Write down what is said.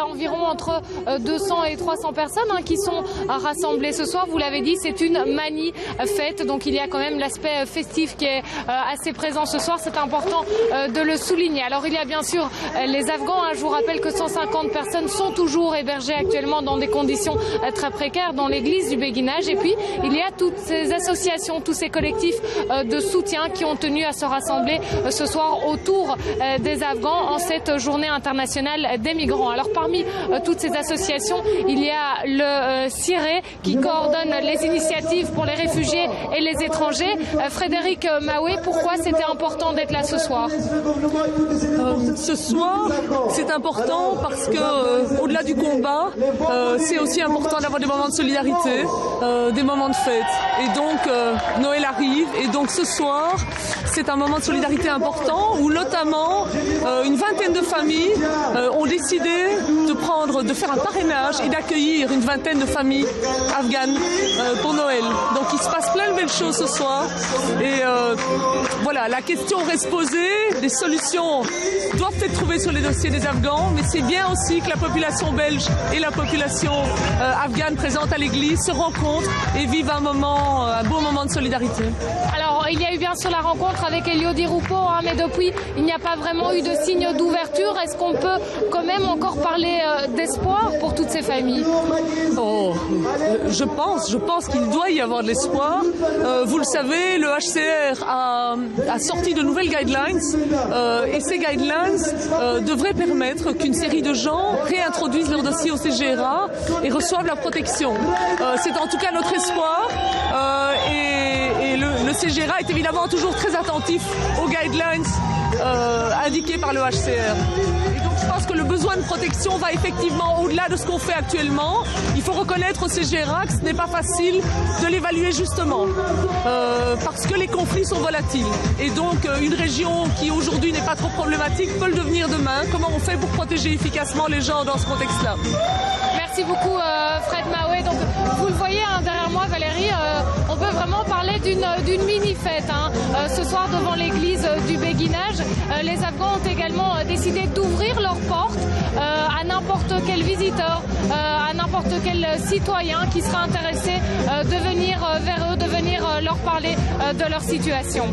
environ entre 200 et 300 personnes qui sont rassemblées ce soir. Vous l'avez dit, c'est une mani-fête, donc il y a quand même l'aspect festif qui est assez présent ce soir. C'est important de le souligner. Alors il y a bien sûr les Afghans. Je vous rappelle que 150 personnes sont toujours hébergées actuellement dans des conditions très précaires dans l'église du Béguinage. Et puis il y a toutes ces associations, tous ces collectifs de soutien qui ont tenu à se rassembler ce soir autour des Afghans en cette journée internationale des migrants. Alors parmi toutes ces associations, il y a le CIRE qui coordonne les initiatives pour les réfugiés et les étrangers. Frédéric Mahoué, pourquoi c'était important d'être là ce soir? Ce soir, c'est important parce que au-delà du combat, c'est aussi important d'avoir des moments de solidarité, des moments de fête. Et donc Noël arrive et donc ce soir, c'est un moment de solidarité important où notamment une vingtaine de familles ont décidé de faire un parrainage et d'accueillir une vingtaine de familles afghanes pour Noël. Donc il se passe plein de belles choses ce soir et voilà, la question reste posée, des solutions doivent être trouvées sur les dossiers des Afghans, mais c'est bien aussi que la population belge et la population afghane présente à l'église se rencontrent et vivent un beau moment de solidarité. Alors il y a eu bien sûr la rencontre avec Elio Di Rupo, mais depuis il n'y a pas vraiment eu de signe d'ouverture. Est-ce qu'on peut quand même encore parler d'espoir pour toutes ces familles? Je pense qu'il doit y avoir de l'espoir. Vous le savez, le HCR a sorti de nouvelles guidelines et ces guidelines devraient permettre qu'une série de gens réintroduisent leur dossier au CGRA et reçoivent la protection. C'est en tout cas notre espoir et le CGRA est évidemment toujours très attentif aux guidelines indiquées par le HCR. Et donc je pense que le besoin de protection va effectivement au-delà de ce qu'on fait actuellement. Il faut reconnaître au CGRA que ce n'est pas facile de l'évaluer justement parce que les conflits sont volatiles. Et donc une région qui aujourd'hui n'est pas trop problématique peut le devenir demain. Comment on fait pour protéger efficacement les gens dans ce contexte-là? Merci beaucoup Fred Mahoué. Donc vous le voyez derrière moi Valérie, on peut vraiment parler d'une mini-fête ce soir devant l'église du Béguinage. Les Afghans ont également décidé d'ouvrir leurs portes à n'importe quel visiteur, à n'importe quel citoyen qui sera intéressé de venir vers eux, de venir leur parler de leur situation.